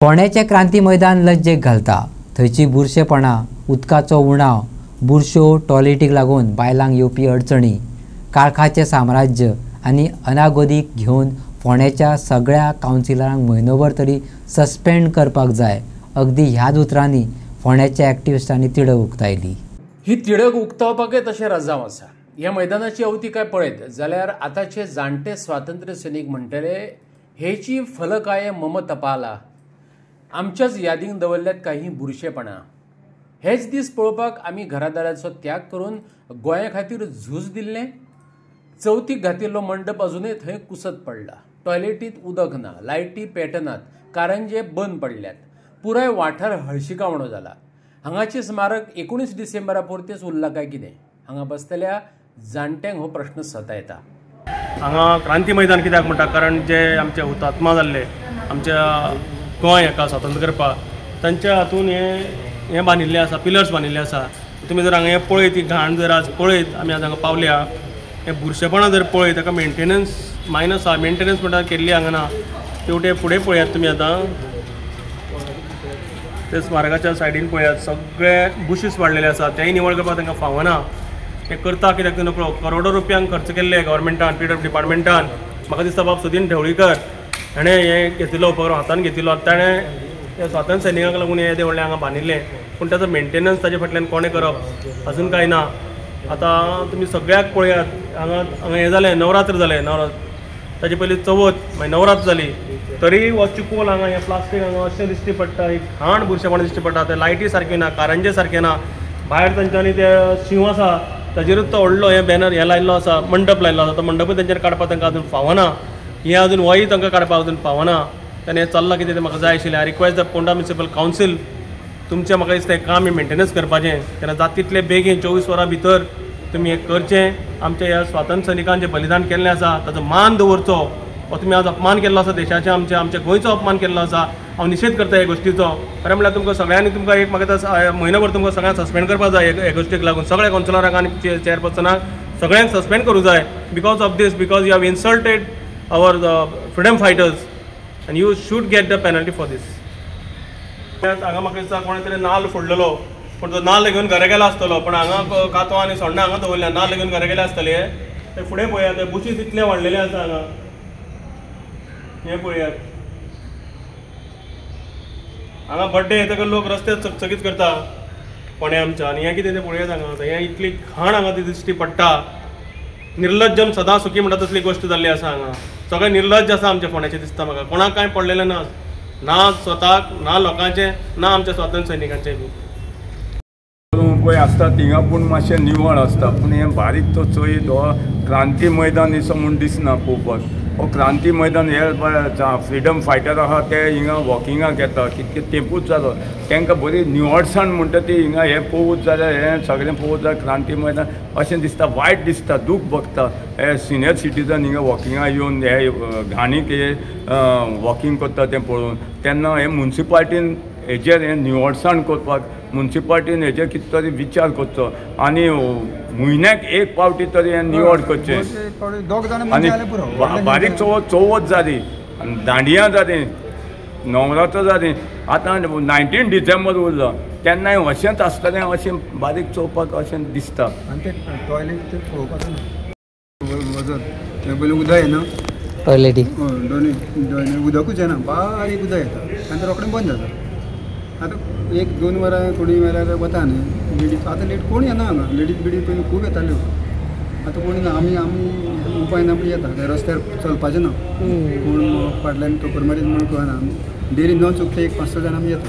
फोंड्याचें क्रांती मैदान लज्जेक घालता। थंयची बुरशेपणां, उदकाचो उणाव, बुरश्यो, टॉयलेटीक लागून बायलांक येवपी अडचणी, काळखाचें साम्राज्य आनी अनागोदीक घेवन फोंड्याच्या सगळ्या कावन्सिलरांक म्हयनोभर तरी सस्पेंड करपाक जाय, अगदी ह्याच उतरांनी फोंड्याच्या एक्टिविस्टांनी तिडक उक्तायली। ही तिडक उक्तावपाकय तशें राजांव आसा। ह्या मैदानाची अवती काय पळयत जाल्यार आतांचे जाणटे स्वातंत्र्य सैनीक म्हणटले हेची फलकाय मम तपाला, आमच्याच यादीक दवरल्यात काही बुरशेपणां। हेच दीस पळोवपाक आमी घरादाराचो त्याग करून गोंया खातीर झूज दिल्ले। चवथीक घातिल्लो मंडप अजुनूय थंय कुसत पडला। टॉयलेटींत उदक ना, लायटी पेटनात, कारंजे बंद पडल्यात, पुराय वाठार हळशिकावणो जाला। हांगाचें स्मारक 19 डिसेंबरा परतींच उरलां काय कितें? हांगा बसतल्या जाणट्यांक हो प्रश्न सतायता। हांगा क्रांती मैदान कित्याक म्हणटा? कारण जे आमचे हुतात्मा जाल्ले, आमच्या गोंय हेका स्वतंत्र करपाक, तांच्या हातून हे बांदिल्लें आसा, पिलर्स बांदिल्ले आसा। तुमी जर हांगा हें पळयत, ही घाण जर आज पळयत, आमी आज हांगा पावल्या, हे बुरशेपणां जर पळयत, ताका मेंटेनन्स मायनस आसा, मेंटेनन्स म्हणटा केल्ली हांगा ना। तेवटे फुडें पळयात तुमी आतां, ते स्मारकाच्या सायडीन पळयात, सगळे बुशीस वाडलेले आसा, तेंय निवळ करपाक तांकां फावना। ते करता कित्याक तें नकळो करोडो रुपयांक खर्च केल्ले गव्हर्मेंटान, PWD डिपार्टमेंटान। म्हाका दिसता बाब सुदीन ढवळीकर हाणें हें घेतिल्लो उपक्रम हातान घेतिल्लो, ताणें त्या स्वातंत्र्य सैनिकांक लागून हें देवळें हांगा बांदिल्लें, पूण ताचो मेंटेनन्स ताचे फाटल्यान कोणें करप अजून कांय ना। आतां तुमी सगळ्याक पळयात, हांगा हें जालें, नवरात्र जालें, ताचे पयलीं चवथ, मागीर नवरात्र जाली, तरी हो चिकोल हांगा, हें प्लास्टीक हांगा अशें दिश्टी पडटा, एक घाण बुरशेपणां दिश्टी पडटा। ते लायटी सारक्यो ना, कारंजे सारके ना, भायर तांच्यांनी ते शिव आसा ताजेरूच तो व्हडलो हे बॅनर हे लायल्लो आसा, मंडप लायल्लो आसा, तो मंडपूय तांचेर काडपाक तांकां अजून फावना। हें अजून वय तांकां काडपाक अजून फावना। तेन्ना हें चल्लां कितें तें म्हाका जाय आशिल्लें। I request the Ponda municipal council, तुमचें म्हाका दिसता हें काम मेंटेनन्स करपाचें, तेन्ना जाता तितले बेगीन 24 वरां भितर तुमी हें करचें। आमच्या ह्या स्वातंत्र्य सैनिकांन जें बलिदान केल्लें आसा ताचो मान दवरचो। हो तुमी आज अपमान केल्लो आसा देशाच्या, आमच्या गोंयचो अपमान केल्लो आसा। हांव निशेध करता हे गोश्टीचो। खरें म्हणल्यार तुमकां सगळ्यांनी तुमकां एक म्हाका म्हयनोभर तुमकां सगळ्यांक सस्पेंड करपाक जाय हे गोश्टीक लागून। सगळ्या कावन्सिलरांक आनी चेअरपर्सनाक सगळ्यांक सस्पेंड करूं जाय because of this, because you have insulted our freedom fighters and you should get the penalty for this. हांगा म्हाका दिसता कोणे तरी नाल्ल फोडलेलो, पूण तो नाल्ल घेवन घरा गेला आसतलो, पूण हांगा कातो आनी सोण्णां हांगा दवरल्या, नाल्ल घेवन घरा गेले आसतले। ते फुडें पळयात, ते बुशीस इतले वाडलेले आसा हांगा, हें पळयात। हांगा बड्डे येतकर लोक रस्ते चकचकीत करता फोंड्या आमच्या, आनी हें कितें तें पळयात हांगा। हें इतली घाण हांगा ती दिश्टी पडटा। निर्लज्जम सदां सुखी म्हणटा तसली गोश्ट जाल्ली आसा हांगा। सगळें निर्लज्ज आसा आमच्या फोंड्याचें दिसता म्हाका। कोणाक कांय पडलेलें ना, ना स्वताक, ना लोकांचें, ना आमच्या स्वातंत्र्य सैनिकांचें बी। पळय आसता थिंगा पूण मातशें निवळ आसता, पूण हें बारीक तो चोयत हो क्रांती मैदान दिसो म्हूण दिसना पळोवपाक। हो क्रांती मैदान हे फ्रिडम फायटर आहा ते हिंगा वॉकिंगाक येता, कितके तेंपूच जालो, तांकां बरी निवळसाण म्हणटा ती हिंगा हें पळोवूच जाल्यार हें सगळें पळोवूच जाल्यार क्रांती मैदान अशें दिसता, वायट दिसता, दूख भोगता। हे सिनियर सिटीजन हिंगा वॉकिंगाक येवन हे घाणीक हे वॉकिंग करता तें पळोवन, तेन्ना हे म्युनिसिपाल्टीन हेजेर हें निवळसाण करपाक, म्युनिसिपाल्टीन हेजेर कितें तरी विचार करचो आनी म्हयन्याक एक फावटी तरी हें निवळ करचें। आनी बारीक चवथ जाली, दांडिया जाली, नवरात्र जाली, आतां 19 डिसेंबर उरलो, तेन्नाय अशेंच आसतलें अशें बारीक चोवपाक अशें दिसता। आनी ते टॉयलेट ते पळोवपाक पयलीं उदक येना टॉयलेटी, दोनी उदकूच येना, बारीक उदक येता आनी ते रोखडें बंद जाता। आतां 1-2 वरां कोणी मेल्यार वता न्ही लेडीज, आतां लेट कोण येना हांगा। लेडीज बिडीज पयलीं खूब येताल्यो, आतां कोणी ना। आमी उपाय ना पूण येता, रस्त्यार चलपाचें ना, कोण फाटल्यान टोकर मारीत म्हूण कळना। डेली न चुकता 1-5-6 जाण आमी येता।